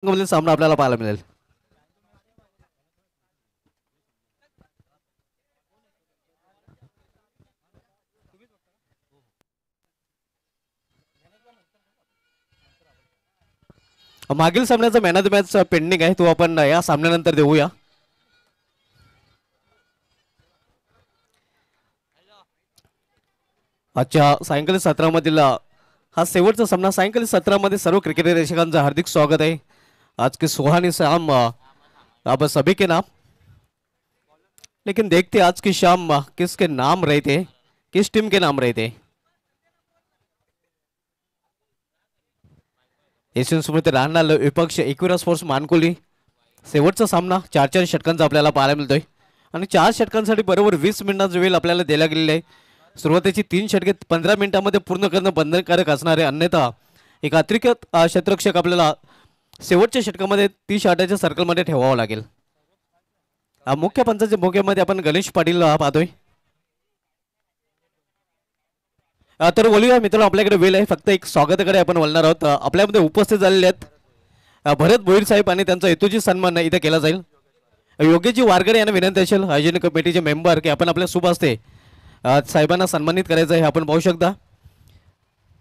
मधील सामना आपल्याला पाहायला मिळेल. मागील सामन्याचा man of the match pending आहे, तो आपण या सामन्यानंतर देऊया. आजच्या सायंकाळी 17 हा शेवटचा सामना. सायंकाळी 17 सर्व क्रिकेट प्रेक्षकांचं हार्दिक स्वागत है. आज के सुहानी शाम अब सभी के नाम, लेकिन देखते आज की शाम किसके नाम रहते, किस टीम के नाम रहते. एशियन स्मृती राहणार विपक्ष एकविरा स्पोर्ट्स मानकुली. शेवटचा सामना 4-4 षटकांचा आपल्याला पाहायला मिळतोय आणि 4 षटकांसाठी बरोबर 20 मिनिटांचा वेळ आपल्याला दिला गेलेला आहे. सुरुवातीची 3 षटके 15 मिनिटांमध्ये पूर्ण करणं बंधनकारक असणार आहे, अन्यथा एक अतिरिक्त क्षेत्ररक्षक आपल्याला शेवटच्या षटकामध्ये 30 षटकाच्या सर्कलमध्ये ठेवावं लागेल. मुख्य पंचाच्या भूमिकेमध्ये आपण गणेश पाटील पाहतोय. तर बोलूया मित्रांनो, आपल्याकडे वेळ आहे, फक्त एक स्वागताकडे आपण वळणार आहोत. आपल्यामध्ये उपस्थित झालेले आहेत भरत भोईर साहेब आणि त्यांचा हेतूची सन्मान इथे केला जाईल. योगेशजी वारगडे यांना विनंती असेल, आयोजन कमिटीचे मेंबर, की आपण आपल्या शुभ हस्ते साहेबांना सन्मानित करायचं आहे. आपण पाहू शकता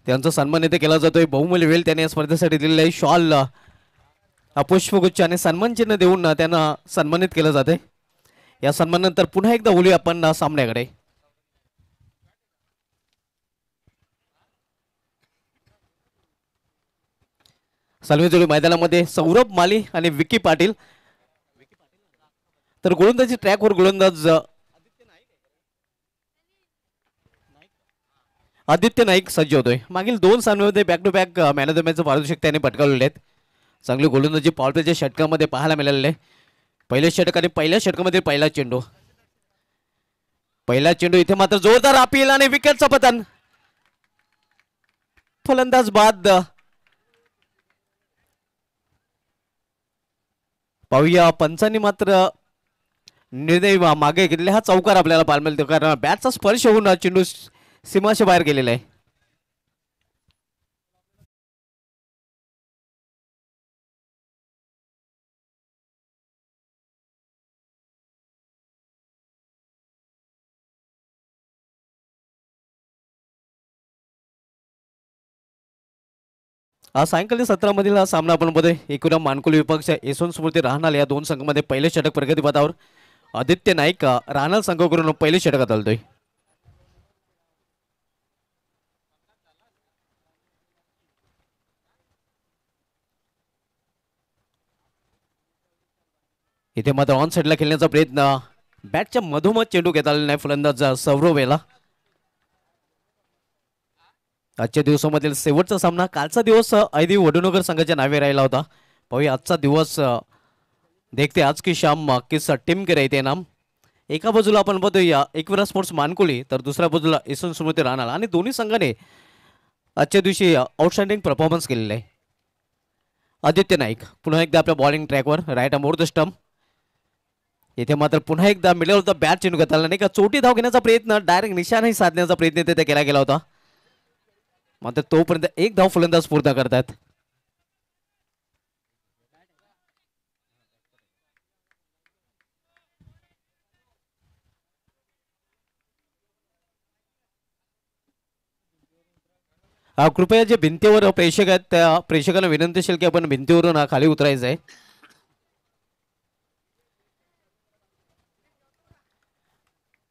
त्यांचा सन्मान इथे केला जातोय. बहुमूल्य वेळ त्यांनी या स्पर्धेसाठी दिलेला आहे. शॉल, पुष्पगुच्छ आणि सन्मान चिन्ह देऊन त्यांना सन्मानित केलं जाते. या सन्मानानंतर पुन्हा एकदा बोलूया आपण सामन्याकडे. सलमीजोडी मैदानामध्ये सौरभ माली आणि विकी पाटील. तर गोलंदाजी ट्रॅकवर गोलंदाज आदित्य नाईक सज्ज होतोय. मागील 2 सामन्यांमध्ये back to back man of the मॅचचं पारितोषिक त्याने पटकावलेले आहेत. चांगली गोलंदाजी पॉवर प्लेच्या षटकामध्ये पाहायला मिळालेले आहे. पहिल्या षटक आणि पहिल्या षटकामध्ये पहिला चेंडू इथे मात्र जोरदार अपील आणि विकेटचं पतन. फलंदाज बाद. पाहूया पंचांनी मात्र निर्णय मागे घेतले. हा चौकार आपल्याला पाहायला मिळतो, कारण बॅटचा स्पर्श होऊन चेंडू सीमाच्या बाहेर गेलेला आहे. सायंकाळी 17 मधील हा सामना आपण बघतोय. एकूण मानकुली विपक्ष यशवंत स्मृती राहणार या 2 संघामध्ये पहिले षटक प्रगतीपथावर आदित्य नाईक राहणार संघाकडून पहिले षटकात आलतोय. इथे मात्र ऑन साईडला खेळण्याचा प्रयत्न, बॅटच्या मधोमध चेंडू घेता आलेला नाही फलंदाज सौरभ वेला. आजच्या दिवसामधील शेवटचा सामना. कालचा दिवस ऐदी वडुनगर संघाच्या नावे राहिला होता. पाहूया आजचा दिवस. देखते आज की शाम किस टीम के रहते नाम. एका बाजूला आपण बघूया एकविरा स्पोर्ट्स मानकुली, तर दुसऱ्या बाजूला यशवंत स्मृती राहणार, आणि दोन्ही संघाने आजच्या दिवशी आउटस्टँडिंग परफॉर्मन्स केलेला आहे. आदित्य नाईक पुन्हा एकदा आपल्या बॉलिंग ट्रॅकवर, राईट मोर द स्टंप. इथे मात्र पुन्हा एकदा मिडल होता बॅट चेंडू घेतला नाही का, चोटी धाव घेण्याचा प्रयत्न, डायरेक्ट निशाणाही साधण्याचा प्रयत्न तिथे केला गेला होता, मात्र तोपर्यंत एक धाव फलंदाज पूर्ण करतात. कृपया जे भिंतीवर प्रेक्षक आहेत त्या प्रेक्षकांना विनंती असेल की आपण भिंतीवरून खाली उतरायचं आहे.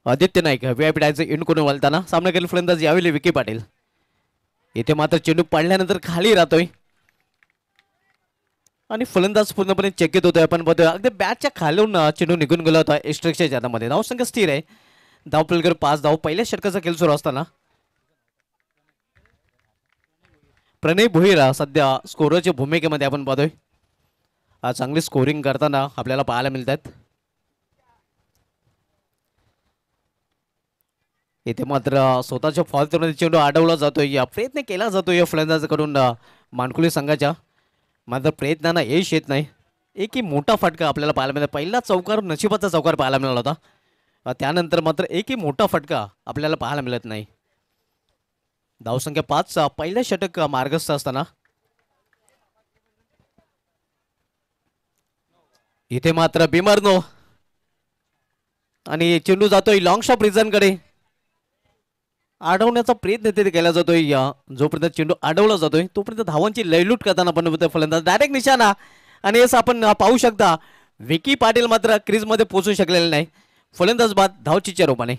आदित्य नाईक व्हीआयपी डायचं इन करून वळताना सामना केला फलंदाज यावेळी विकी पाटील. इथे मात्र चेंडू पडल्यानंतर खाली राहतोय आणि फलंदाज पूर्णपणे चेकित होतोय. आपण बघतोय अगदी बॅटच्या खालून चेंडू निघून गेला होता. एक्स्ट्राच्या जातामध्ये धावसंख्या स्थिर आहे. धाव पलकर 5 धाव. पहिल्या षटकाचा खेळ सुरू असताना प्रणय भोईर सध्या स्कोररच्या भूमिकेमध्ये आपण पाहतोय. चांगली स्कोरिंग करताना आपल्याला पाहायला मिळतात. इथे मात्र स्वतःच्या फॉलमध्ये चेंडू अडवला जातोय, या प्रयत्न केला जातो या फलंदाजाकडून मानकुली संघाच्या, मात्र प्रयत्नांना यश येत नाही. एकही मोठा फटका आपल्याला पाहायला मिळाला. पहिला चौकार नशिबाचा चौकार पाहायला मिळाला होता, त्यानंतर मात्र एकही मोठा फटका आपल्याला पाहायला मिळत नाही. धावसंख्या 5. पहिल्या षटक मार्गस्थ असताना इथे मात्र बिमर्नो आणि चेंडू जातोय लॉंग शॉट रिझन कडे. अडवण्याचा प्रयत्न तिथे केला जातोय. जोपर्यंत चेंडू अडवला जातोय तोपर्यंत धावांची लयलूट करताना पण फलंदाज डायरेक्ट निशाणा. आणि असं आपण पाहू शकता विकी पाटील मात्र क्रीज मध्ये पोहोचू शकलेले नाही. फलंदाज बाद धावचीच्या रूपाने.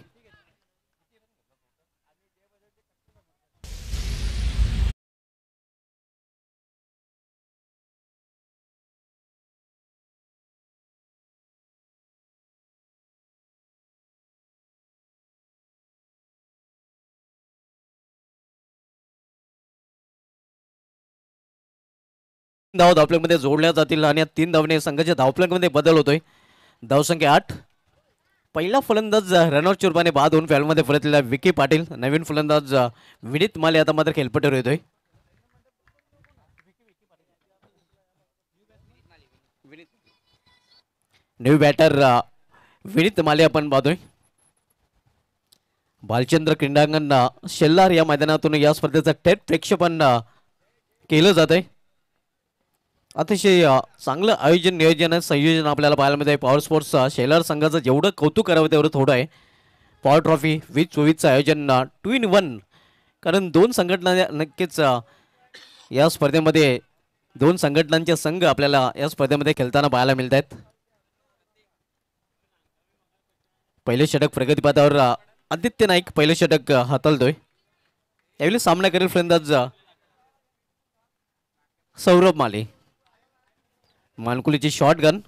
धाव धावप्लॅंकमध्ये जोडल्या जातील आणि या 3 धावने संघाच्या धावप्लॅंकमध्ये बदल होतोय. धावसंख्या 8. पहिला फलंदाज रनआउटच्या रूपाने बाद होऊन फॅलमध्ये परतलेला विकी पाटील. नवीन फलंदाज विनीत माले आता मात्र खेळपट्टीवर येतोय. न्यू बॅटर विनीत माले आपण पाहतोय. भालचंद्र क्रीडांगण शेल्लार या मैदानातून या स्पर्धेचं थेट प्रेक्षेपण केलं जात आहे. अतिशय चांगलं आयोजन नियोजन संयोजन आपल्याला पाहायला मिळत आहे. पॉवर स्पोर्ट्स शेलार संघाचं जेवढं कौतुक करावं तेवढं थोडं आहे. पॉवर ट्रॉफी 2024चं आयोजन 2 in 1. कारण 2 संघटना नक्कीच या स्पर्धेमध्ये 2 संघटनांचे संघ आपल्याला या स्पर्धेमध्ये खेळताना पाहायला मिळत आहेत. पहिले षटक प्रगतीपथावर आदित्य नाईक पहिले षटक हाताळतोय. यावेळी सामना करेल फलंदाज सौरभ माले. मानकुलीची शॉर्ट गन.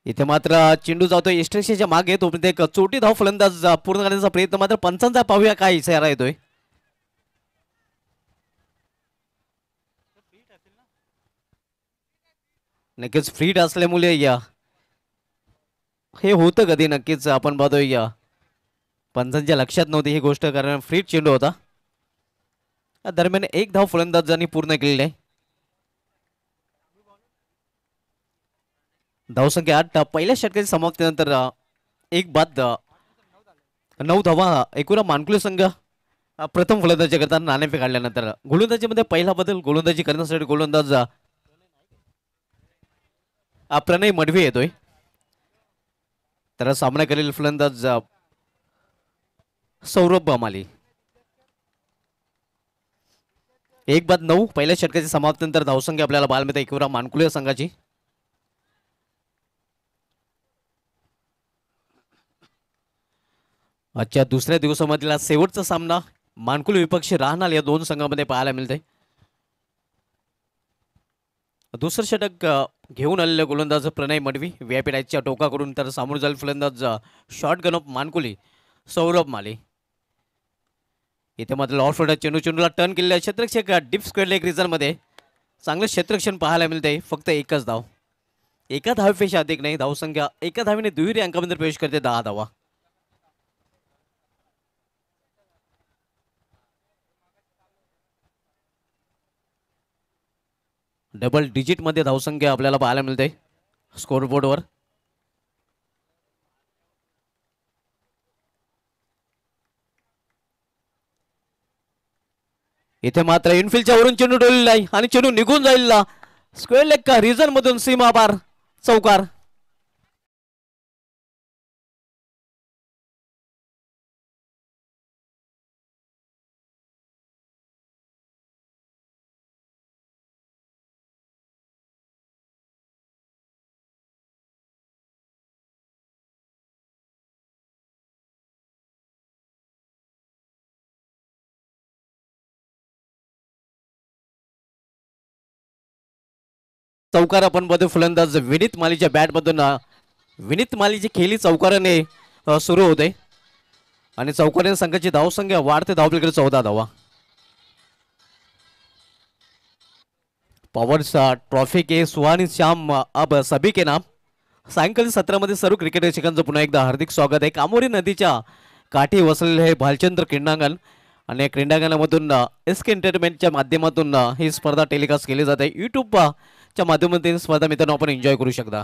इथे मात्र चेंडू जातोय एस्ट्रेशियाच्या मागे. तोपर्यंत एक चोटी धाव फलंदाज पूर्ण करण्याचा प्रयत्न मात्र पंचांचा पाहूया काय इशारा येतोय. नक्कीच फ्रीट असल्यामुळे हे होतं कधी नक्कीच आपण पाहतोय पंचांच्या लक्षात नव्हती ही गोष्ट कारण फ्रीट चेंडू होता. दरम्यान एक धाव फलंदाजांनी पूर्ण केलेली आहे. धावसंख्या 8. पहिल्या षटकाच्या समाप्तीनंतर एक बाद 9 धावा एकूण मानकुले संघ प्रथम फलंदाजी करताना नाणेफेक काढल्यानंतर गोलंदाजीमध्ये पहिला बदल गोलंदाजी करण्यासाठी गोलंदाज प्रणय मडवी येतोय. तर सामना करेल फलंदाज सौरभ माली. 1 बाद 9 पहिल्या षटकाच्या समाप्तीनंतर धावसंख्या आपल्याला पाहायला मिळते एकूण मानकुले संघाची. आजच्या दुसऱ्या दिवसामधला शेवटचा सामना मानकुले विपक्ष राहणार या 2 संघांमध्ये पाहायला मिळते. दुसरं षटक घेऊन आलेले गोलंदाज प्रणय मडवी व्यापीडाच्या टोकाकडून. तर सामोर जाईल फलंदाज शॉर्ट गन ऑफ मानकुली सौरभ माले. इथे मात्र ऑफ चेंडूला टर्न केलेल्या क्षेत्ररक्षक डीप स्क्वेअर लेग रिझन मध्ये चांगलं क्षेत्ररक्षण पाहायला मिळते. फक्त एकच धाव. एका धावेपेक्षा अधिक नाही. धावसंख्या एका धावेने दुहेरी अंकामध्ये प्रवेश करते 10 धावा. डबल डिजिट मध्ये धावसंख्या आपल्याला पाहायला मिळते स्कोरबोर्डवर. इथे मात्र इनफिल्डच्या वरून चेंडू डोललेला आहे आणि चेंडू निघून जाईल स्क्वेअर लेग का रिझन मधून सीमा पार चौकार. चौकार आपण बघतो फलंदाज विनीत मालीच्या बॅट मधून. विनीत मालीची खेळी चौकाराने सुरू होते आणि चौकाराने संघाची धावसंख्या वाढते. धावपलीकडे 14 धावा. पॉवर्स ट्रॉफी के सुहानी श्याम अब सभी के नाम. सायंकाळी सत्रामध्ये सर्व क्रिकेट रसिकांचं पुन्हा एकदा हार्दिक स्वागत आहे. कामोरी नदीच्या काठी वसलेले हे भालचंद्र क्रीडांगण आणि क्रीडांगणामधून एसके एंटरटेनमेंटच्या माध्यमातून ही स्पर्धा टेलिकास्ट केली जाते. यूट्यूबच्या माध्यमातून स्पर्धा मित्रांनो आपण एन्जॉय करू शकता.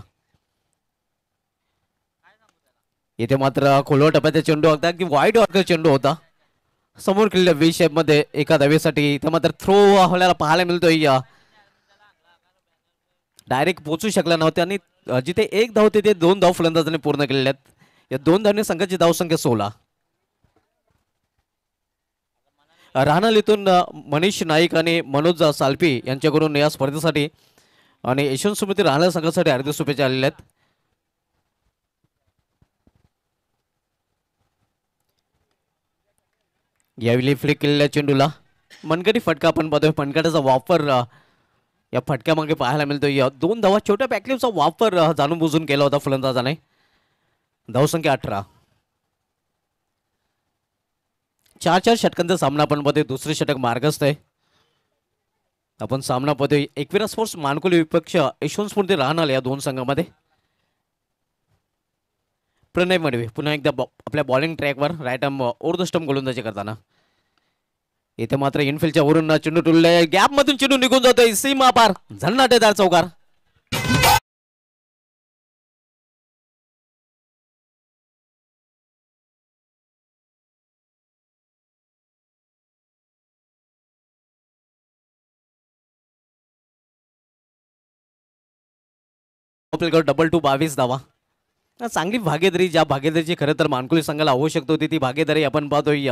इथे मात्र खोलवर टप्प्याचा चेंडू होता की वाईड ऑर्डर चेंडू होता समोर केलेल्या व्ही शेप मध्ये एका धावेसाठी. इथे मात्र थ्रो आपल्याला पाहायला मिळतोय. डायरेक्ट पोहोचू शकला नव्हते आणि जिथे एक धाव होते ते 2 धाव फलंदाजांनी पूर्ण केलेले आहेत. या 2 धावने संघाची धावसंख्या 16. राहणार इथून मनीष नाईक आणि मनोज सालपी यांच्याकडून या स्पर्धेसाठी आणि यशवंत सुमिती राहणार संघासाठी हार्दिक शुभेच्छा आलेल्या आहेत. यावेळी फ्लिक केलेल्या चेंडूला मनगटी फटका आपण पाहतोय. मनगटाचा वापर या फटक्यामागे पाहायला मिळतो. या 2 धावा छोट्या पॅकलिपचा वापर जाणून बुजून केला होता फलंदाजाने. धावसंख्या 18. 4 षटकांचा सामना आपण पाहतोय. दुसरे षटक मार्गस्थ आहे. आपण सामना पाहतोय एकविरा स्पोर्ट्स मानकुली विपक्ष यशवंत स्फूर्ती राहणार या 2 संघामध्ये. प्रणय मडवी पुन्हा एकदा आपल्या बॉलिंग ट्रॅकवर right arm over the stump गोलंदाजी करताना. इथे मात्र इनफिल्डच्या वरून चेंडू टुललाय. गॅप मधून चेंडू निघून जातोय सीमा पार. झन्नाटेदार चौकार. डबल टू 22 धावा. चांगली भागीदारी, ज्या भागीदारीची खरं तर मानकुली संघाला आवश्यकता होती ती भागीदारी आपण पाहतोय.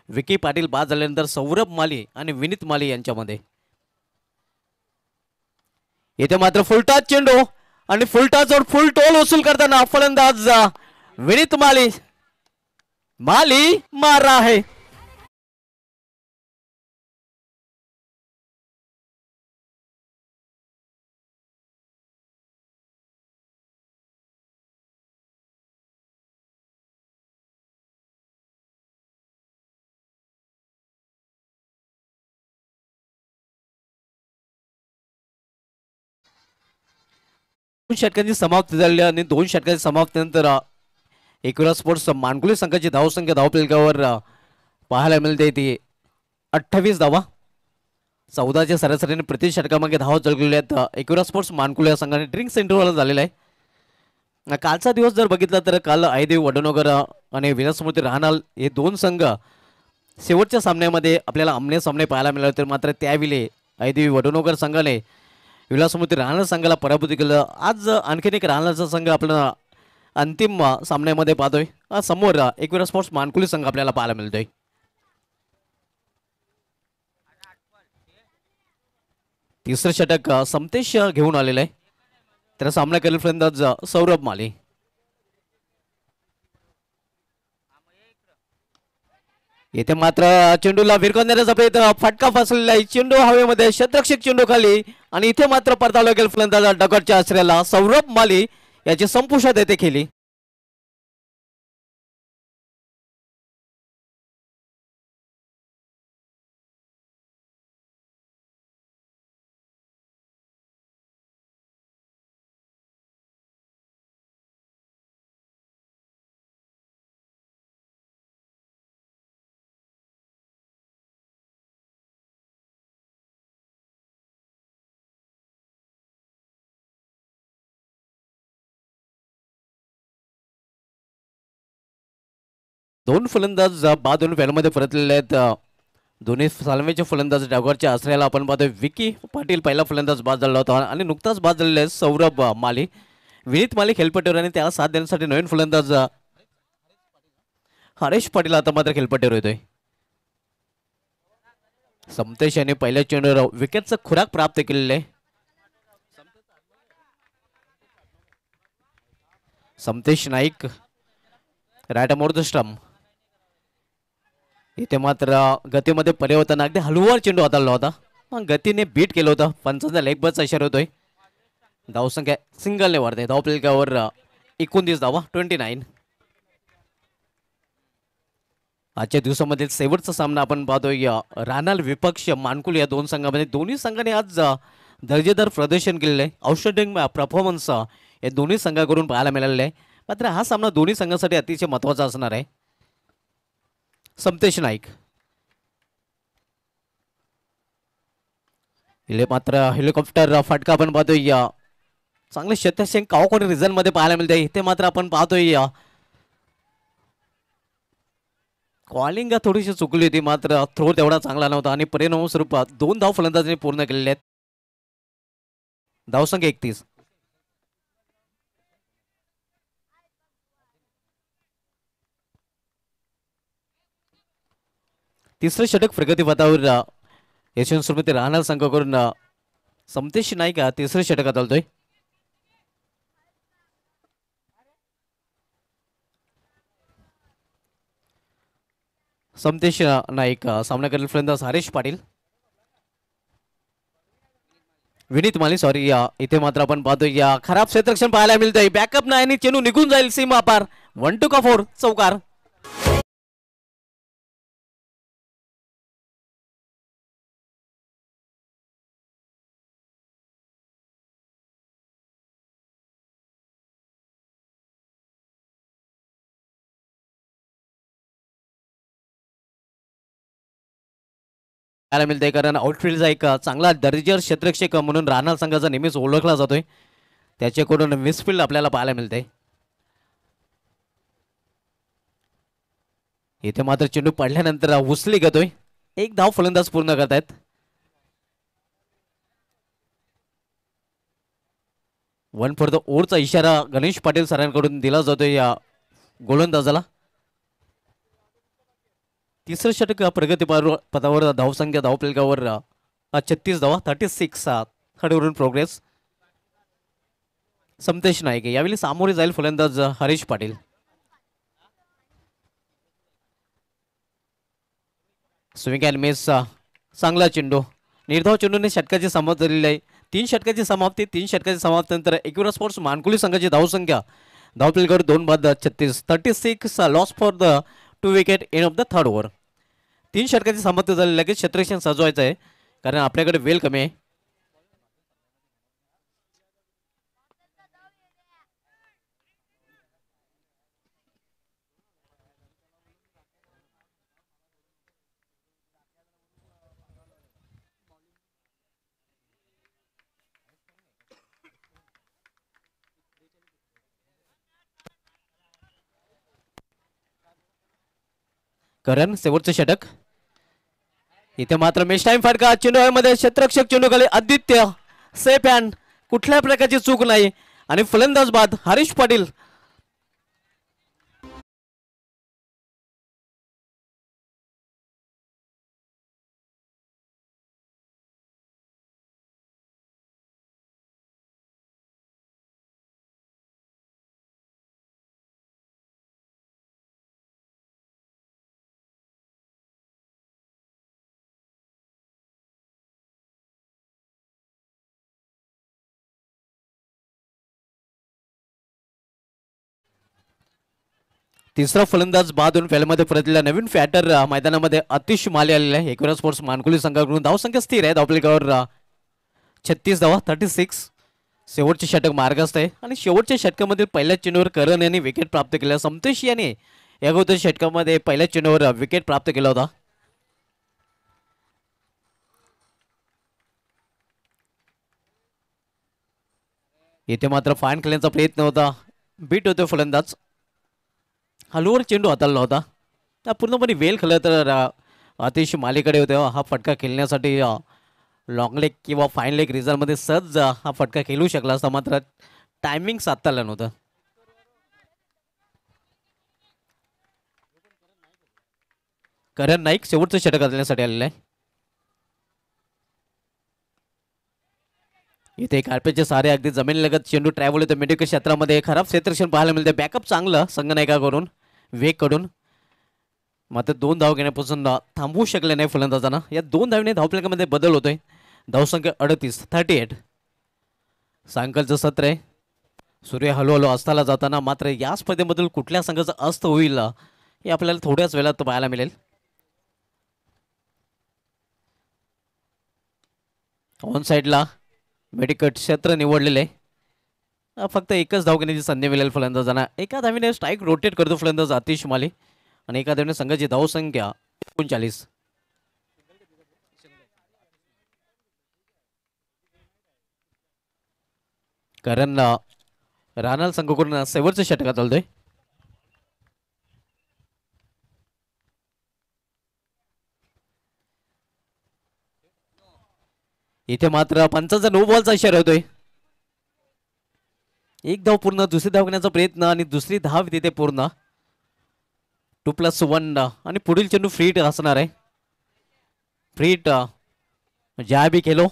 विकी पाटील बाद झाल्यानंतर सौरभ माली आणि विनीत माली यांच्यामध्ये. इथे मात्र फुलटाच चेंडू आणि फुलटाचवर फुल टोल वसूल करताना फलंदाज विनीत माली मार रहा है. षटकांची समाप्ती झाली आणि 2 षटकांच्या समाप्तीनंतर एकविरा स्पोर्ट्स मानकुली संघाची धावसंख्या धावफलकावर पाहायला मिळते ती 28 धावा. 14च्या सरासरीने प्रति षटकामागे धावा जळलेल्या आहेत. एकविरा स्पोर्ट्स मानकुली या संघाने ड्रिंक सेंटरवाला झालेला आहे. कालचा दिवस जर बघितला तर काल आयदेव वडनगर आणि विलासमूर्ती राहणार हे 2 संघ शेवटच्या सामन्यामध्ये आपल्याला आमने सामने पाहायला मिळाले. तर मात्र त्यावेळी आयदेव वडनगर संघाने विलासमूर्ती राहणार संघाला पराभूत केलं. आज आणखीन एक राहणारचा संघ आपल्याला अंतिम सामन्यामध्ये पाहतोय. समोर एकविरा स्पोर्ट्स मानकुली संघ आपल्याला पाहायला मिळतोय. तिसरं षटक समतेश घेऊन आलेलं आहे. त्याला सामना करेल फलंदाज सौरभ माली. इथे मात्र चेंडूला विरकवण्याचा प्रयत्न, फटका फसलेला आहे. चेंडू हवेमध्ये, शतरक्षक चेंडू खाली आणि इथे मात्र परतावला गेल फलंदाज डगटच्या आश्रयाला. सौरभ माली याची संपुष्टात येते खेळी. दोन फलंदाज बाद होऊन फॅनमध्ये परतलेले आहेत. दोन्ही सालमेचे फलंदाज डागवरच्या आश्रयाला आपण पाहतोय. विकी पाटील पहिला फलंदाज बाद झाला होता आणि नुकताच बाद झालेला आहे सौरभ माली. विनीत माली खेळपट्टीवर आणि त्याला साथ देण्यासाठी नवीन फलंदाज हरेश पाटील आता मात्र खेळपट्टीवर येतोय. समतेश यांनी पहिल्या चेंडूवर विकेटचा खुराक प्राप्त केलेला आहे. समतेश नाईक राईट मोर स्टंप. इथे मात्र गतीमध्ये परिवर्तन, अगदी हलवार चेंडू हाताळला होता. गतीने बीट केलं होतं. पंचांचा लेग बसचा इशारा होतोय. धावसंख्या सिंगलने वाढते. धावफलकावर 29 धावा 29. आजच्या दिवसामध्ये शेवटचा सामना आपण पाहतोय. राहणार विपक्ष मानकुल या 2 संघामध्ये. दोन्ही संघाने आज दर्जेदार प्रदर्शन केलेलं आहे. आउटस्टँडिंग परफॉर्मन्स या दोन्ही संघाकडून पाहायला मिळालेला आहे. मात्र हा सामना दोन्ही संघांसाठी अतिशय महत्त्वाचा असणार आहे. समतेश नाईक इले मात्र हेलिकॉप्टर फटका आपण पाहतोय. चांगले शतशेंक कावकोणी रिझन मध्ये पाहायला मिळते. इथे मात्र आपण पाहतोय कॉलिंग थोडीशी चुकली होती. मात्र थ्रो तेवढा चांगला नव्हता आणि परिणाम स्वरूपात 2 धाव फलंदाजांनी पूर्ण केलेले आहेत. धावसंख्या 31. तिसरं षटक प्रगतीपथावर यशवंत राहणार संघाकडून समतेश नाईक तिसरं षटक हाताळतोय. समतेश नाईक सामना करेल फलंदाज हरेश पाटील. विनीत माली सॉरी इथे मात्र आपण पाहतोय या खराब क्षेत्ररक्षण पाहायला मिळतंय. बॅकअप नाही आणि चेंडू निघून जाईल सीमा पार. 1 का 4 चौकार. मिळतंय कारण आउटफील्डचा एक चांगला दर्जेदार क्षेत्ररक्षक म्हणून राहणार संघाचा नेहमीच ओळखला जातोय. त्याच्याकडून मिसफील्ड आपल्याला पाहायला मिळते. इथे मात्र चेंडू पडल्यानंतर उचली घेतोय. एक धाव फलंदाज पूर्ण करतायत. वन फॉर द ओव्हरचा इशारा गणेश पाटील सरांकडून दिला जातोय या गोलंदाजाला. तिसरं षटक प्रगती पथावर धावसंख्या धावफलकावर 36 धावा 36 थर्डवरून प्रोग्रेस. समतेश नाईक यावेळी सामोरे जाईल फलंदाज Harish Patil. Swing and miss चांगला चेंडू. निर्धाव चेंडूने षटकाची समाप्ती झालेली आहे. 3 षटकाची समाप्ती. 3 षटकाची समाप्तीनंतर एकविरा स्पोर्ट्स मानकुली संघाची धावसंख्या धावफलकावर 2 बाद 36 36 loss for the 2 wicket end of the third over. 3 षटकाची समाप्ती झाली. लगेच क्षेत्ररक्षण सजवायचं आहे कारण आपल्याकडे वेळ कमी आहे. करण शेवटचं षटक. इथे मात्र मेश टाइम फटका. चेंडू मध्ये क्षेत्ररक्षक चेंडू खाली आदित्य सेफ हँड. कुठल्या प्रकारची चूक नाही आणि फलंदाज बाद हरीश पाटील. तिसरा फलंदाज बाद होऊन फॅलमध्ये परतलेला नवीन फॅटर मैदानामध्ये अतिश माले आलेला आहे. एकविरा स्पोर्ट्स मानकुली संघाकडून धावसंख्या स्थिर आहे. धावफलकावर 36 धावा 36. शेवटचे षटक मार्गस्थ आहे आणि शेवटच्या षटकामध्ये पहिल्या चेंडूवर करण यांनी विकेट प्राप्त केला. समतेश याने या अगोदर षटकामध्ये पहिल्या चेंडूवर विकेट प्राप्त केला होता. इथे मात्र फाईन खेळण्याचा प्रयत्न होता. बीट होते फलंदाज. हलवर चेंडू हाताळला होता. त्या पूर्णपणे वेल खेळला तर अतिश मालीकडे होते. हा फटका खेळण्यासाठी लॉंग लेग किंवा फाईन लेग रिझल्टमध्ये सहज हा फटका खेळू शकला असता. मात्र टायमिंग साधता आलं नव्हतं. करण नाईक शेवटचं षटक घालण्यासाठी आलेलं आहे. इथे कार्पेटचे सारे अगदी जमिनीलगत चेंडू ट्रॅव्हल होते. मेडिकल क्षेत्रामध्ये खराब क्षेत्ररक्षण पाहायला मिळते. बॅकअप चांगलं संघनायकाकडून वेग कडून. मात्र 2 धाव घेण्यापासून थांबवू शकले नाही फलंदाजांना. या 2 धावने धावफलकामध्ये बदल होतोय. धावसंख्या 38 सायंकाळचं सत्र आहे. सूर्य हळूहळू अस्ताला जाताना मात्र या स्पर्धेमधील कुठल्या संघाचं अस्त होईल हे आपल्याला थोड्याच वेळात पाहायला मिळेल. ऑन साईडला मेडिकल क्षेत्र निवडलेले आहे. फक्त एकच धाव घेण्याची संधी मिळेल फलंदाजांना. एका धावीने स्ट्राईक रोटेट करतो फलंदाज आतिश माली आणि एका धावीने संघाची धावसंख्या 39. कारण राहणार संघाकडून शेवटचं षटक चालतोय. इथे मात्र पंचाचा नो बॉलचा इशारा होतोय. एक धाव पूर्ण, दुसरी धाव घेण्याचा प्रयत्न आणि दुसरी धाव तिथे पूर्ण. 2+1 आणि पुढील चेंडू फ्री हिट असणार आहे. फ्री हिट ज्या भी खेलो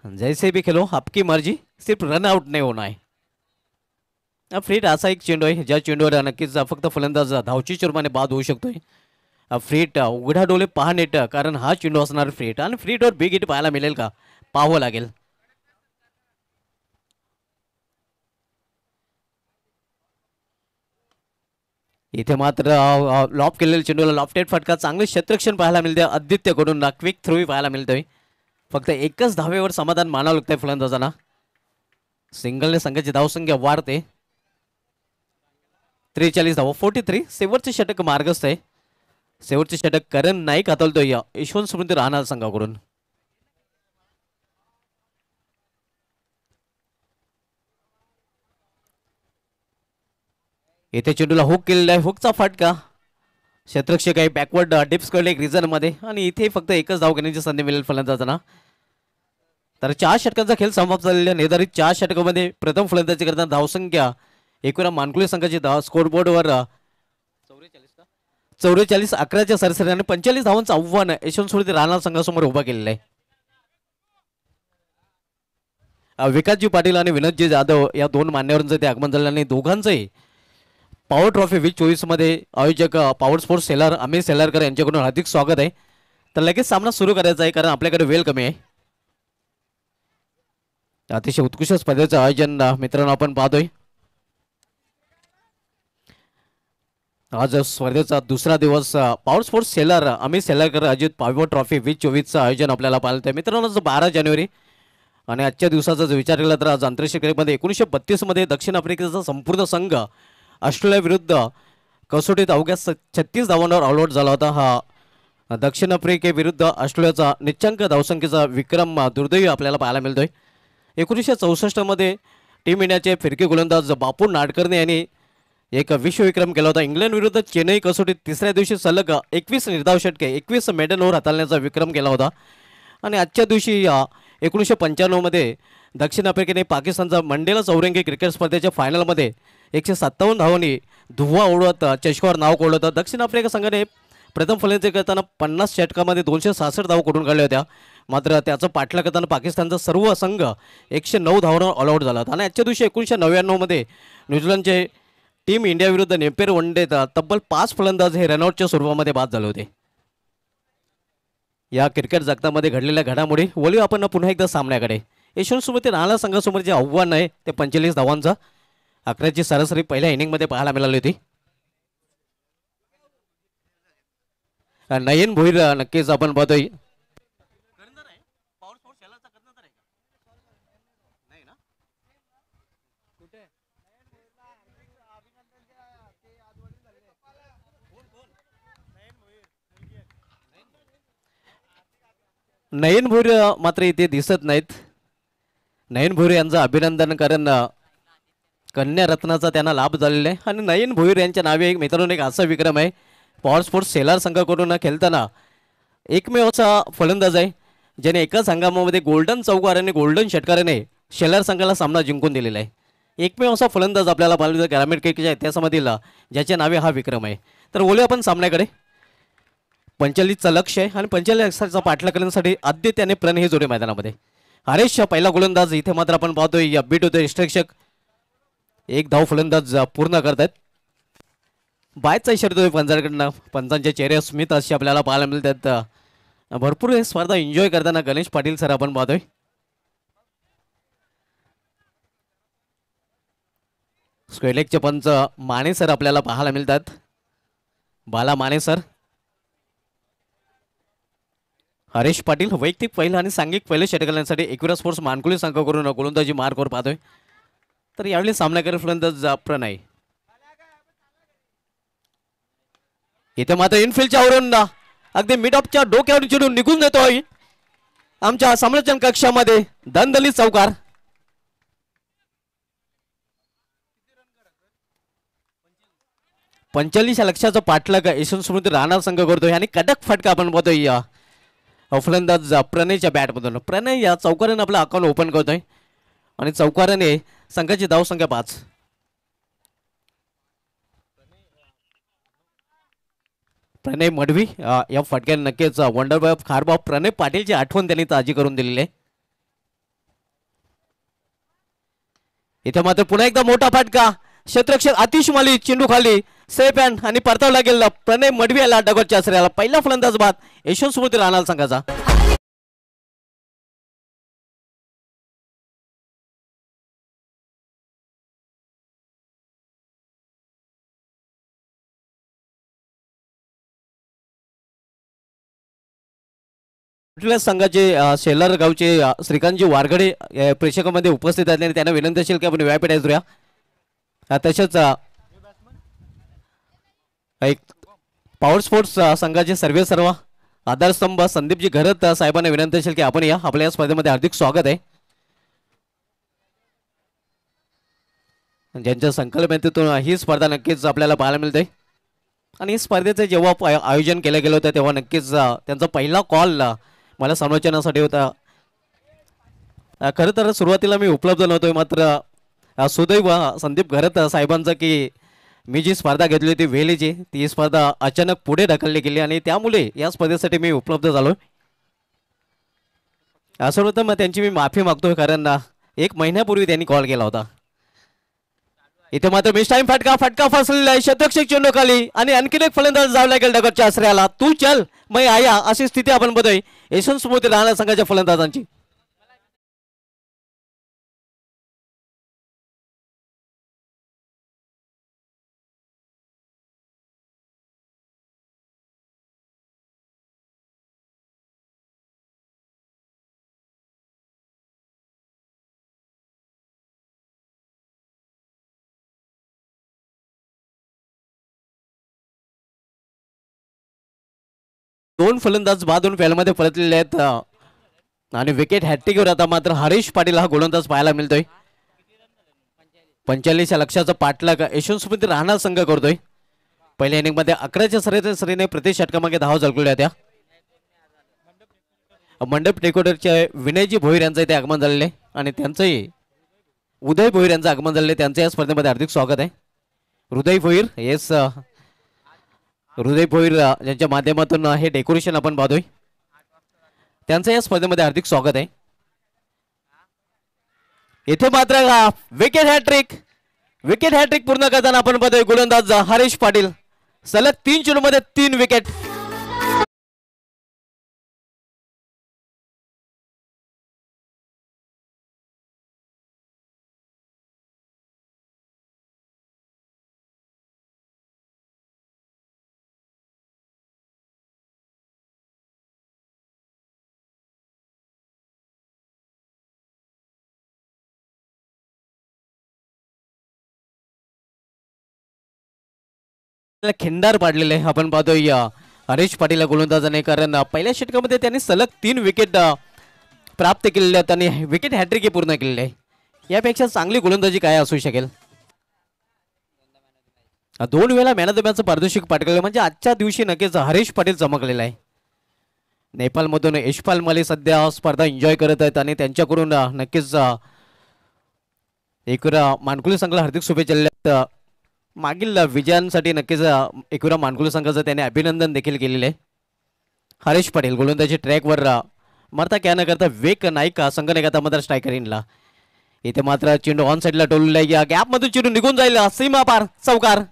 जैसे भी खेलो आपकी मर्जी, सिर्फ रन आउट नाही होणार आहे. फ्री हिट असा एक चेंडू आहे ज्या चेंडूवर नक्कीच फक्त फलंदाज धावची चुरमाने बाद होऊ शकतोय. फ्री हिट उघडा डोळे पहा नेट, कारण हा चेंडू असणार फ्री हिट आणि फ्री हिटवर बिग हिट पाहायला मिळेल का पाहावं लागेल. इथे मात्र लॉफ केलेल्या चेंडूला लॉफ्टेड फटका, चांगले क्षेत्ररक्षण पाहायला मिळते आदित्यकडून, क्विक थ्रो पाहायला मिळतोय. फक्त एकच धावेवर समाधान मानावं लागतंय फलंदाजांना. सिंगलने संघाची धावसंख्या वाढते. 43 धावा, 43. शेवटचे षटक मार्गस्थ आहे. शेवटचे षटक करण नाईक हाताळतोय यशवंत स्मृती राहणार संघाकडून. इथे चेंडूला हुक केलेला आहे, हुकचा फटका. क्षेत्ररक्षक आहे बॅकवर्ड डिप्स करले एक रिझन मध्ये आणि इथे फक्त एकच धाव घेण्याची संधी मिळेल फलंदाजांना. तर 4 षटकांचा खेळ समाप्त झालेला. निर्धारित 4 षटकामध्ये प्रथम फलंदाजी करताना धावसंख्या एकूण मानकुले संघाची स्कोरबोर्डवर 44 11च्या सरासरी आणि 45 धावांचं आव्हान यशवंत स्मृती राहणार संघासमोर उभा केलेलं आहे. विकासजी पाटील आणि विनोदजी जाधव या दोन मान्यवरांचं ते आगमन झालं आणि दोघांचंही पॉवर ट्रॉफी 2024 मध्ये आयोजक पॉवर स्पोर्ट्स सेलर अमित सेलरकर यांच्याकडून हार्दिक स्वागत आहे. तर लगेच सामना सुरू करायचा आहे कारण आपल्याकडे वेळ कमी आहे. अतिशय उत्कृष्ट स्पर्धेचं आयोजन मित्रांनो आपण पाहतोय. आज स्पर्धेचा दुसरा दिवस पॉवर स्पोर्ट्स सेलर अमित सेलरकर अजित पॉवर ट्रॉफी 2024चं आयोजन आपल्याला पाहायला मित्रांनो. 12 जानेवारी आणि आजच्या दिवसाचा जर विचार केला तर आज आंतरराष्ट्रीय क्रिकेटमध्ये 1932 मध्ये दक्षिण आफ्रिकेचा संपूर्ण संघ ऑस्ट्रेलिया विरुद्ध कसोटीत अवघ्या 36 धावांवर ऑल आउट झाला होता. हा दक्षिण आफ्रिकेविरुद्ध ऑस्ट्रेलियाचा निच्चांक धावसंख्येचा विक्रम दुर्दैवी आपल्याला पाहायला मिळतोय. 1964 मध्ये टीम इंडियाचे फिरकी गोलंदाज बापू नाडकर्णी यांनी एक विश्वविक्रम केला होता. इंग्लंड विरुद्ध चेन्नई कसोटीत तिसऱ्या दिवशी सलग 21 निर्धाव षटके 21 मेडल ओव्हर हाताळण्याचा विक्रम केला होता. आणि आजच्या दिवशी 1995 मध्ये दक्षिण आफ्रिकेने पाकिस्तानचा मंडेला चौरंगी क्रिकेट स्पर्धेच्या फायनलमध्ये 157 धावांनी धुव्वा उडवत चषकावर नाव कोरलं होतं. दक्षिण आफ्रिका संघाने प्रथम फलंदाजी करताना 50 षटकामध्ये 266 धावा करून काढल्या होत्या. मात्र त्याचं पाठलाग करताना पाकिस्तानचा सर्व संघ 109 धावांवर ऑल आउट झाला होता. आणि आजच्या दिवशी 1999 मध्ये न्यूझीलंडचे टीम इंडिया विरुद्ध नेपेर वनडेत तब्बल 5 फलंदाज हे रनआउटच्या स्वरूपामध्ये बाद झाले होते. या क्रिकेट जगतामध्ये घडलेल्या घडामोडी वळू आपण पुन्हा एकदा सामन्याकडे. यशवंत स्मृती राहणार संघासमोर जे आव्हान आहे ते 45 धावांचा 11ची सरासरी पहिल्या इनिंगमध्ये पाहायला मिळाली होती. नयन भोईर नक्कीच आपण पाहतोय नयन भोईर मात्र इथे दिसत नाहीत. नयन भोईर यांचं अभिनंदन कारण कन्या रत्नाचा त्यांना लाभ झालेला आहे. आणि नयन भोईर यांच्या नावे एक मित्रांनो एक असा विक्रम आहे पॉवर स्पोर्ट्स सेलर संघाकडून खेळताना एकमेव असा फलंदाज आहे ज्याने एकाच हंगामामध्ये गोल्डन चौकार आणि गोल्डन षटकाराने सेलर संघाला सामना जिंकून दिलेला आहे. एकमेव असा फलंदाज आपल्याला पाहिलं ग्रामीण क्रिकेटच्या इतिहासामधील ज्याच्या नावे हा विक्रम आहे. तर बोलूया आपण सामन्याकडे. 45चं लक्ष आहे आणि 45चा पाठलाग करण्यासाठी आदित्य आणि प्रण हे जोडे मैदानामध्ये. हरेश पहिला गोलंदाज इथे मात्र आपण पाहतोय अपबीट होतोय. रिस्ट्रिक्शक एक धाव फलंदाज पूर्ण करतात. बायचा इशारा होतोय पंचांकडनं. पंचांच्या चेहरे स्मित असे आपल्याला पाहायला मिळतात. भरपूर हे स्पर्धा एन्जॉय करताना गणेश पाटील सर आपण पाहतोय. स्क्वेलेकचे पंच माने सर आपल्याला पाहायला मिळतात. बाला माने सर. हरेश पाटील वैयक्तिक पहिलं आणि सांघिक पहिलं षटकांसाठी एकविरा स्पोर्ट्स मानकुले संघाकडून गोलंदाजी मार्कवर पाहतोय. तर यावेळी सामनाकार फलंदाज प्रणय. इथे मात्र इनफिल्डच्या वरून अगदी मिड ऑफच्या डोक्यावरून चिडून निघून देतोय आमच्या समालोचन कक्षामध्ये दणदणीत चौकार. पंचेचाळीस लक्षाचा पाठलाग यशवंत स्मृती राहणार संघ करतोय आणि कडक फटका आपण पाहतोय फलंदाज प्रणयच्या बॅटमधून. प्रणय या चौकाराने आपला अकाउंट ओपन करतोय. आणि चौकाराने संघाची धावसंख्या 5. प्रणय मडवी या फटक्याने नक्कीच वंडर बॉय ऑफ खारबाव प्रणय पाटीलची आठवण त्यांनी ताजी करून दिलेली आहे. इथे मात्र पुन्हा एकदा मोठा फटका, क्षेत्ररक्षक आतिश माली चेंडू खाली सेफ हँड आणि परतावला गेला प्रणय मडवी याला डगोच्या आश्रयाला. पहिला फलंदाज बाद यशवंत स्मृती राहणार संघाचा. संघाचे शेलार गावचे श्रीकांतजी वारगडे प्रेक्षकांमध्ये उपस्थित आहेत आणि त्यांना विनंती असेल की आपण व्यापीठ आहे. तसेच एक पॉवर स्पोर्ट्स संघाचे सर्व आधारस्तंभ संदीपजी घरत साहेबांना विनंती असेल की आपण या आपल्या या स्पर्धेमध्ये हार्दिक स्वागत आहे. ज्यांच्या संकल्पनेतून ही स्पर्धा नक्कीच आपल्याला पाहायला मिळते. आणि स्पर्धेचं जेव्हा आयोजन केलं गेलं होतं तेव्हा नक्कीच त्यांचा पहिला कॉल मला संरचनासाठी होता. खरं तर सुरुवातीला मी उपलब्ध नव्हतो, मात्र सुदैव संदीप घरत साहेबांचं की मी जी स्पर्धा घेतली होती वेलीची ती स्पर्धा अचानक पुढे ढकलली गेली आणि त्यामुळे या स्पर्धेसाठी मी उपलब्ध झालो. असं होतं मग त्यांची मी माफी मागतोय, कारण 1 महिन्यापूर्वी त्यांनी कॉल केला होता. इथे मात्र मिस टाइम फटका फसलेला आहे. क्षेत्ररक्षक चेंडू खाली आणि आणखीन एक फलंदाज जावं लागेल डगरच्या आश्रयाला. तू चल मैं आया अशी स्थिती आपण बघतोय यशवंत स्मृती राहणार संघाच्या फलंदाजांची. दोन फलंदाज बादून फॅलमध्ये परतलेले आहेत आणि विकेट हॅट्रिकवर आता मात्र हरीश पाटील हा गोलंदाज पाहायला मिळतोय. 45 लक्षाचा पाठलाग यशवंत स्मृती राहणार संघ करतोय. पहिल्या इनिंग मध्ये 11च्या सरीने प्रति षटकामागे धावा झळकवल्या त्या. मंडप डेकोरेटरचे विनयजी भोईर यांचं इथे आगमन झालेलं आहे आणि त्यांचंही उदय भोईर यांचं आगमन झालेलं आहे. त्यांचं या स्पर्धेमध्ये हार्दिक स्वागत आहे. हृदय भोईर येस हृदय भोईर यांच्या माध्यमातून हे डेकोरेशन आपण पाहतोय. त्यांचं या स्पर्धेमध्ये हार्दिक स्वागत आहे. इथे मात्र विकेट हॅट्रिक पूर्ण करताना आपण पाहतोय गोलंदाज हरीश पाटील. सलग 3 चेंडूमध्ये 3 विकेट. खिंडार पाडलेले आहे आपण पाहतोय हरीश पाटील गोलंदाजाने, कारण पहिल्या षटकामध्ये त्यांनी सलग 3 विकेट प्राप्त केलेले आहेत आणि विकेट हॅट्रिक पूर्ण केलेले आहे. यापेक्षा चांगली गोलंदाजी काय असू शकेल. 2 वेळा मॅन ऑफ द मॅचचं पारितोषिक पटकावलं म्हणजे आजच्या दिवशी नक्कीच हरीश पाटील चमकलेला आहे. नेपाळमधून यशपाल माली सध्या स्पर्धा एन्जॉय करत आहेत आणि त्यांच्याकडून नक्कीच एकूरा मानकुली संघाला हार्दिक शुभेच्छा दिल्या. मागील विजयांसाठी नक्कीच एकूरा मानकुली संघाचं त्याने अभिनंदन देखील केलेलं आहे. हरीश पाटील गोलंदाजी ट्रॅकवर मारता क्या न करता वेक नाईक संघ नाही मात्र स्ट्रायकर इनला. इथे मात्र चेंडू ऑन साईडला टोललेला आहे. गॅप मधून चेंडू निघून जाईल सीमा पार चौकार.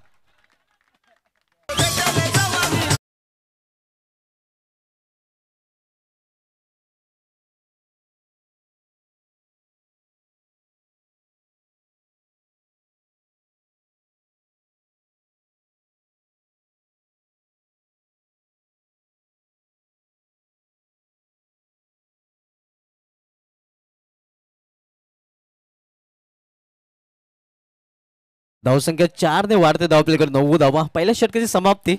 धावसंख्या 4 ने वाढते. धावपलीकडे 9 धावा. पहिल्या षटकाची समाप्ती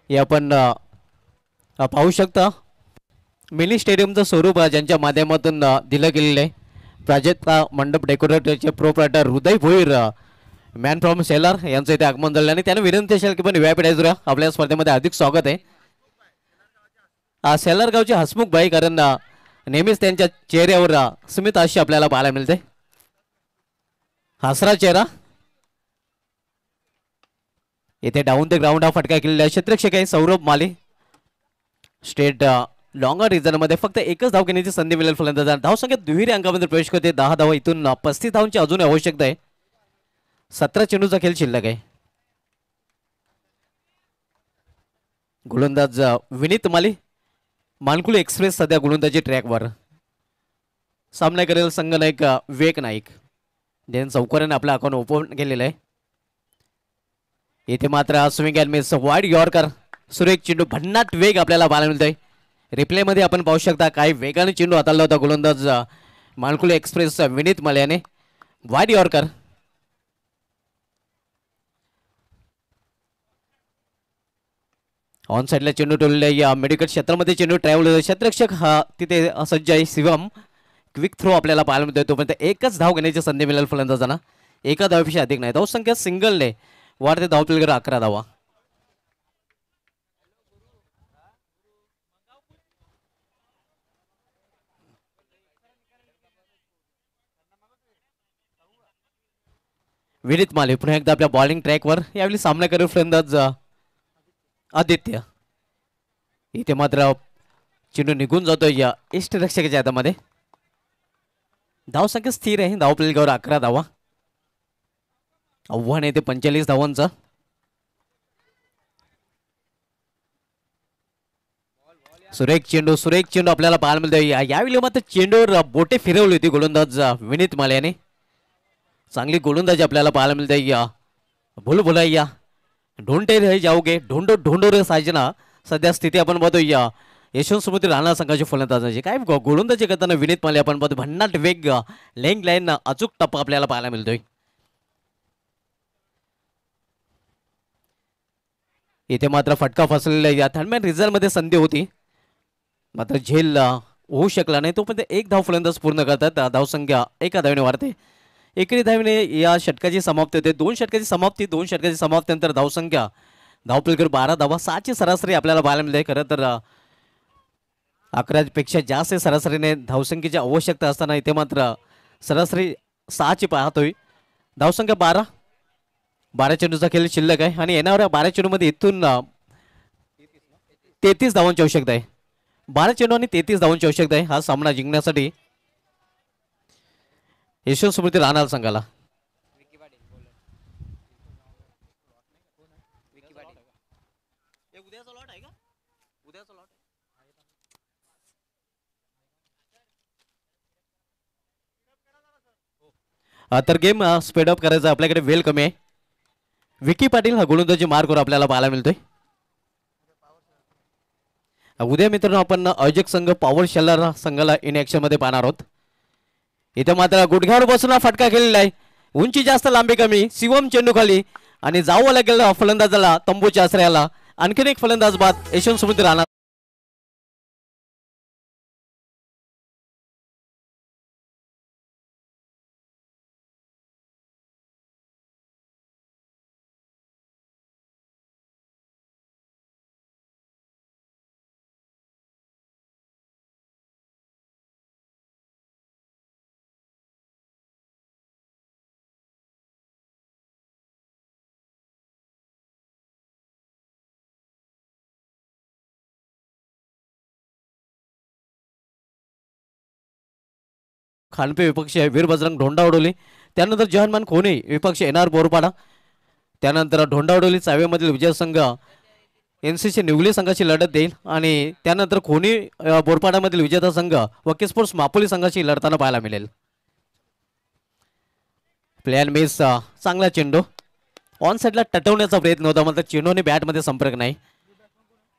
हे आपण पाहू शकता. मिनी स्टेडियमचं स्वरूप ज्यांच्या माध्यमातून दिलं गेलेलं आहे. प्राजक्ता मंडप डेकोरेटरचे प्रोप्रायटर हृदय भोईर मॅन फ्रॉम सेलर यांचं इथे आगमन झालं आणि त्यांना विनंती असेल की पण व्यापीठ आपल्या स्पर्धेमध्ये हार्दिक स्वागत आहे. सेलर गावचे हसमुख भाई, कारण नेहमीच त्यांच्या चेहऱ्यावर स्मित अशी आपल्याला पाहायला मिळते. हसरा चेहरा. इथे डाऊन द ग्राउंड हा फटका केलेला क्षेत्ररक्षक आहे सौरभ माले. स्टेट लॉंगर रिझन मध्ये फक्त एकच धाव घेण्याची संधी मिळेल फलंदाजांना. धावसंख्या दुहेरी अंकामध्ये प्रवेश करते 10 धावा. इथून 35 धावांची अजून आवश्यकता आहे. 17 चेंडूचा खेळ शिल्लक आहे. गोलंदाज विनीत माली. मानकुली एक्सप्रेस सध्या गोलंदाजी ट्रॅकवर. सामना करेल संघनायक विवेक नाईक. जयंत चौकऱ्याने आपला अकाउंट ओपन केलेलं आहे. इथे मात्र swing and miss wide yorker. सुरेख चेंडू भन्नाट वेग आपल्याला पाहायला मिळतोय. रिप्ले मध्ये आपण पाहू शकता काही वेगाने चेंडू हाताळला होता गोलंदाज मानकुली एक्सप्रेस विनीत माले याने. Wide yorker. ऑन साइडला चेंडू टोलले या मेडिकल क्षेत्रामध्ये चेंडू ट्रॅव्हल. क्षेत्ररक्षक हा तिथे सज्ज आहे शिवम. क्विक थ्रो आपल्याला पाहायला मिळतोय. तोपर्यंत एकच धाव घेण्याची संधी मिळेल फलंदाजांना. एका धावेपेक्षा अधिक नाही. धावसंख्या सिंगलने वाढते. धाव प्लेयर 11 धावा. विनीत माले पुन्हा एकदा आपल्या बॉलिंग ट्रॅकवर. यावेळी सामना करेल फलंदाज आदित्य. इथे मात्र चेंडू निघून जातोय या इष्टरक्षकाच्या हातामध्ये. धावसंख्या स्थिर आहे. धाव प्लेयर 11 धावा. आव्हान येते 45 धावांचं. सुरेख चेंडू आपल्याला पाहायला मिळतोय. यावेळी मात्र चेंडूवर बोटे फिरवली होती गोलंदाज विनीत माले याने. चांगली गोलंदाजी आपल्याला पाहायला मिळते. या भुलभुलैया ढोंडे रे जाओगे ढोंडो ढोंडो रे साजना. सध्या स्थिती आपण पाहतो या यशवंतसमोर राहणार संघाची फलंदाजाची. काय गोलंदाजी करताना विनीत माले आपण पाहतो. भन्नाट वेग लेंग लाईन अचूक टप्पा आपल्याला पाहायला मिळतोय. इथे मात्र फटका फसलेला. या दरम्यान रिझल्ट मध्ये संधी होती मात्र झेल होऊ शकला नाही. तो पण एक धाव फलंदाज पूर्ण करतात. धावसंख्या एका धावेने वाढते. एकेरी धावेने या षटकाची समाप्ती होते. 2 षटकाची समाप्ती. 2 षटकाची समाप्तीनंतर धावसंख्या धावपलीकर 12 धावा. 6ची सरासरी आपल्याला पाहायला मिळते. खरं तर 11 पेक्षा जास्त सरासरीने धावसंख्येची आवश्यकता असताना इथे मात्र सरासरी 6ची पाहतोय. धावसंख्या 12 चेंडूचा खेळ शिल्लक आहे आणि येणाऱ्या 12 चेंडूमध्ये इथून 33 धावांची आवश्यकता आहे. 12 चेंडू आणि 33 धावांची आवश्यकता आहे हा सामना जिंकण्यासाठी यशवंत स्मृती राहणार संघाला. तर गेम स्पीडअप करायचा आपल्याकडे वेळ कमी आहे. विकी पाटील हा गोलंदाजी मार्कवर आपल्याला पाहायला मिळतोय. उद्या मित्रांनो आपण आयोजक संघ पॉवर शेलर संघाला इन ऍक्शन मध्ये पाहणार आहोत. इथे मात्र गुडघ्यावर बसून हा फटका केलेला आहे. उंची जास्त लांबी कमी. शिवम चेंडू खाली आणि जावं लागेल फलंदाजाला तंबूच्या आश्रयाला. आणखीन एक फलंदाज बाद यशवंत स्मृती राहणार. खानपे विपक्ष वीर बजरंग ढोंडावडोली. त्यानंतर जहानमान खोने विपक्ष एनआर बोरपाडा. त्यानंतर ढोंडावडोली चाव्यामधील विजय संघ एनसीसी निवली संघाची लढत देईल आणि त्यानंतर खोनी बोरपाडामधील विजेता संघ वकी स्पोर्ट्स मापोली संघाची लढताना पाहायला मिळेल. Player miss. चांगला चेंडू ऑन साइडला टटवण्याचा प्रयत्न होता मात्र चेंडूने बॅटमध्ये संपर्क नाही.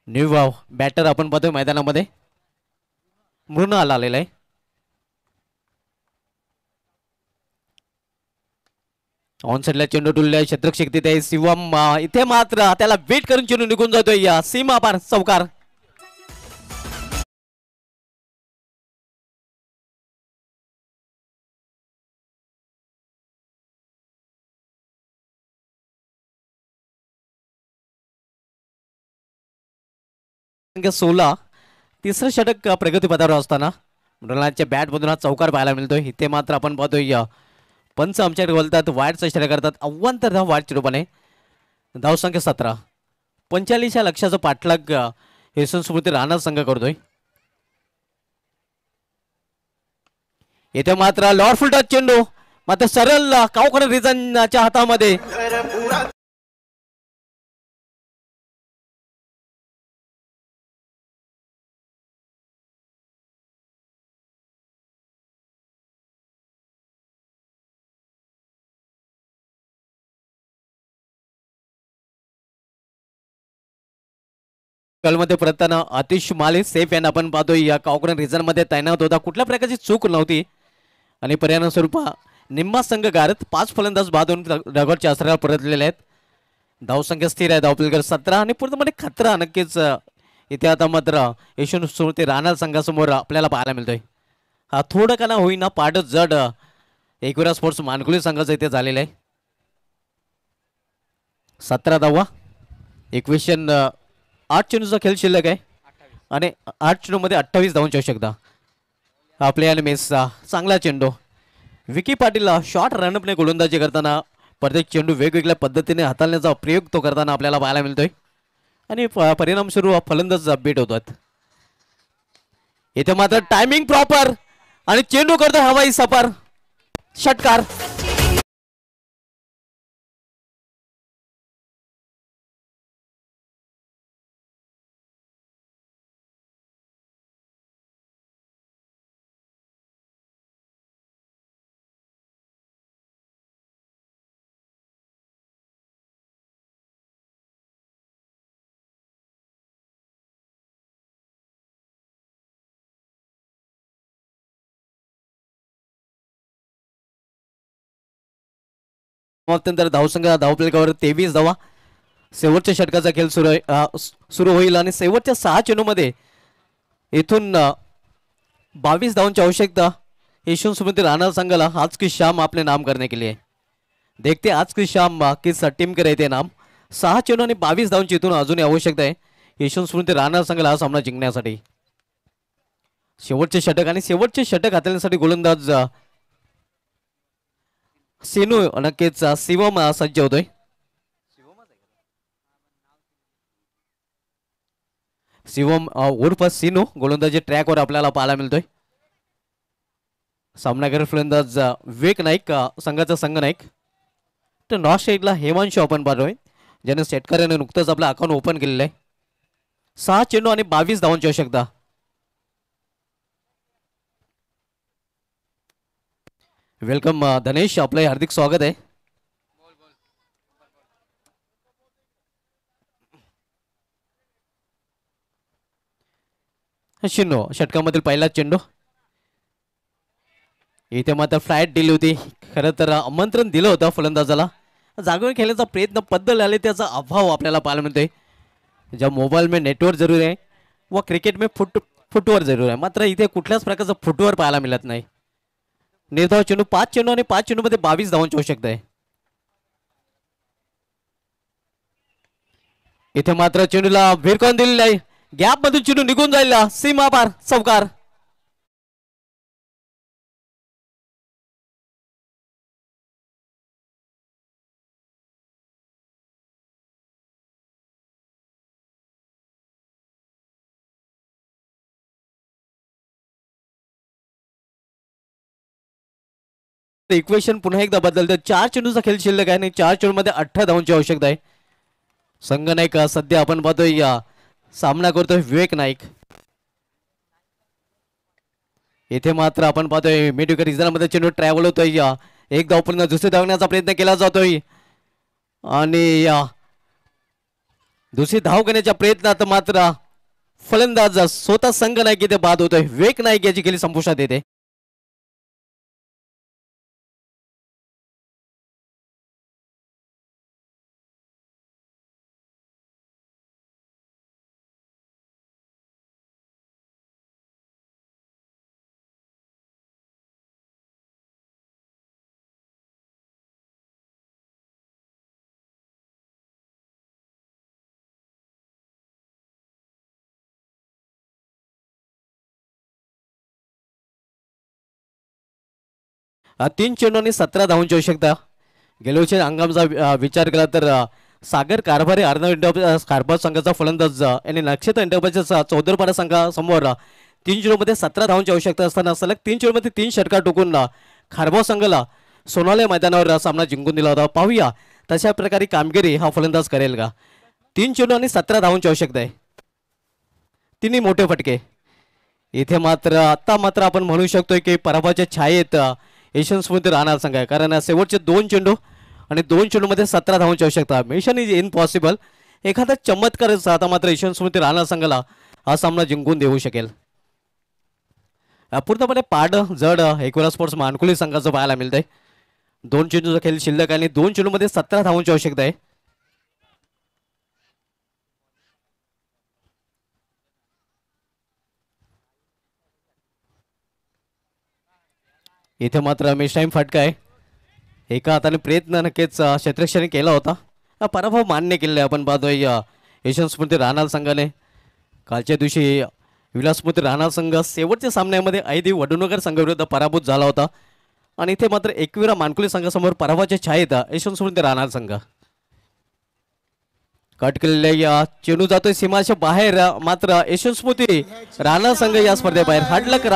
न्यू बॅटर आपण पाहतोय मैदानामध्ये मृणाल आलेला आहे. ऑन साइडला चेंडू टुलले क्षेत्ररक्षक तिथे शिवम. इथे मात्र त्याला वेट करून चेंडू निघून जातोय या सीमा पार चौकार. संख्या 16. तिसरं षटक प्रगतीपथावर असताना मृणालच्या बॅट मधून हा चौकार पाहायला मिळतोय. इथे मात्र आपण पाहतोय पंच आमच्याकडे बोलतात वाईटचा इशारा करतात. अव्वंतर धाव वाईट चेंडूपणे. धावसंख्या 17. 45 या लक्षाचा पाठलाग यशवंत स्मृती राणा संघ करतोय. इथे मात्र लॉर्डफुल टच चेंडू मात्र सरळ कावकण रिझनच्या हातामध्ये. मध्ये परतताना आतिश माले सेफ यांना आपण पाहतोय या कावकण रिझन मध्ये तैनात होता. कुठल्या प्रकारची चूक नव्हती आणि पर्याय स्वरूप निम्मा संघ गारत 5 फलंदाज बाधून रगडच्या आसऱ्याला परतलेले आहेत. धावसंख्या स्थिर आहे. धावपलकर 17 आणि पूर्णपणे खतरा नक्कीच इथे आता मात्र यशवंत स्मृती राणा संघासमोर आपल्याला पाहायला मिळतोय. हा थोडं का ना होईना पाठ जड एकविरा स्पोर्ट्स मानकुली संघाचं इथे झालेलं आहे. 17 धावा 21 8 चेंडूचा खेळ शिल्लक आहे आणि 8 चेंडूमध्ये 28 धावांची आवश्यकता. आपल्या आणि मेसचा चांगला चेंडू विकी पाटील शॉर्ट रनअपने गोलंदाजी करताना प्रत्येक चेंडू वेगवेगळ्या पद्धतीने हाताळण्याचा प्रयोग तो करताना आपल्याला पाहायला मिळतोय आणि परिणाम स्वरूप फलंदाज अपडेट होतात. इथे मात्र टायमिंग प्रॉपर आणि चेंडू करतोय हवाई सपार षटकार. त्यानंतर धावसंख्या धावपलकावर 23 धावा. शेवटच्या षटकाचा खेळ सुरू होईल आणि शेवटच्या 6 चेंडूमध्ये इथून 22 धावांची आवश्यकता यशवंत स्मृती राणा संघाला आज की शाम आपले नाम करने के लिए. देखते आज की शाम किस टीम के रहते नाम. 6 चेंडू आणि 22 धावांची इथून अजूनही आवश्यकता आहे यशवंत स्मृती राणा संघाला हा सामना जिंकण्यासाठी. शेवटचे षटक आणि शेवटचे षटक हाताळण्यासाठी गोलंदाज सेनू नक्कीच शिवम सज्ज होतोय. शिवम उर्फ सिनू गोलंदाजी ट्रॅकवर आपल्याला पाहायला मिळतोय. सामनागर फलंदाज विवेक नाईक संघाचा संघ नाईक. तर नॉर्थ साईडला हेमांशू आपण पाहतोय ज्याने शेतकऱ्याने नुकतंच आपलं अकाउंट ओपन केलेलं आहे. 6 चेंडू आणि 22 धावांची आवश्यकता. वेलकम धनेश आपलं हार्दिक स्वागत आहे. शिन्नो षटकामधील पहिला चेंडू. इथे मात्र फ्लाईट दिली होती. खरं तर आमंत्रण दिलं होतं फलंदाजाला. जागेवर खेळण्याचा प्रयत्न पद्धत आले त्याचा अभाव आपल्याला पाहायला मिळतोय. ज्या मोबाईल में नेटवर्क जरूर आहे व क्रिकेट में फुटवर जरूर आहे मात्र इथे कुठल्याच प्रकारचा फुटवर पाहायला मिळत नाही. निर्धाव चेंडू 5 चेंडू आणि 5 चेंडू मध्ये 22 धावांची आवश्यकता आहे. इथे मात्र चेंडूला भिरकावून दिलेला आहे. गॅप मधून चेंडू निघून जाईल सीमा पार चौकार. इक्वेशन पुन्हा एकदा बदलतं. 4 चेंडूचा खेळ शिल्लक आहे आणि 4 चेंडू मध्ये 18 धावांची आवश्यकता आहे. संघ नाईक सध्या आपण पाहतोय सामना करतोय विवेक नाईक. इथे मात्र आपण पाहतोय मिडविकेट रिझनमध्ये चेंडू ट्रॅव्हल होतोय. एक धाव पूर्ण दुसरी धावण्याचा प्रयत्न केला जातोय आणि दुसरी धाव घेण्याच्या प्रयत्नात मात्र फलंदाज स्वतः संघ नाईक इथे बाद होतोय. विवेक नाईक याची खेळी संपुष्टात येते. तीन चेंडू आणि 17 धावांची आवश्यकता. गेलोच्या अंगामचा विचार केला तर सागर कारभारी अर्णव इंटरप्राइजेस कारभार संघाचा फलंदाज यांनी नक्षत्र इंटरप्राइजेस चौदरपाडा संघासमोर 3 चेंडूमध्ये 17 धावांची आवश्यकता असताना सलग 3 चेंडूमध्ये 3 षटकार टोकून खारबाव संघाला सोनाले मैदानावर सामना जिंकून दिला होता. पाहूया तशा प्रकारे कामगिरी हा फलंदाज करेल का. 3 चेंडू आणि 17 धावांची आवश्यकता आहे. तिन्ही मोठे फटके. इथे मात्र आपण म्हणू शकतोय की पराभवाच्या छायेत एशियन स्मृती राहणार संघ आहे, कारण शेवटचे 2 चेंडू आणि 2 चेंडूमध्ये 17 धावांची आवश्यकता. Mission is impossible. एखादा चमत्कार आता मात्र एशियन स्मृती राहणार संघाला हा सामना जिंकून देऊ शकेल. पूर्णपणे पाड जड एकवेळा स्पोर्ट्स मानकुली संघाचं पाहायला मिळतंय. 2 चेंडूचा खेळ शिल्लक आणि 2 चेंडूमध्ये 17 धावांची आवश्यकता आहे. इथे मात्र मिस टाइम फटका आहे. एका हाताने प्रयत्न नक्कीच क्षेत्ररक्षण केला होता. पराभव मान्य केले आपण पाहतोय एशियन स्मृती राहणार संघाने. कालच्या दिवशी विलास स्मृती राहणार संघ शेवटच्या सामन्यामध्ये ऐदी वडुनगर संघाविरुद्ध पराभूत झाला होता आणि इथे मात्र एकविरा मानकुली संघासमोर पराभवाच्या छायेत एशियन स्मृती राहणार संघ. कट केलेल्या चेंडू जातोय सीमाच्या बाहेर, मात्र एशियन स्मृती राहणार संघ या स्पर्धेबाहेर. हार्ड लक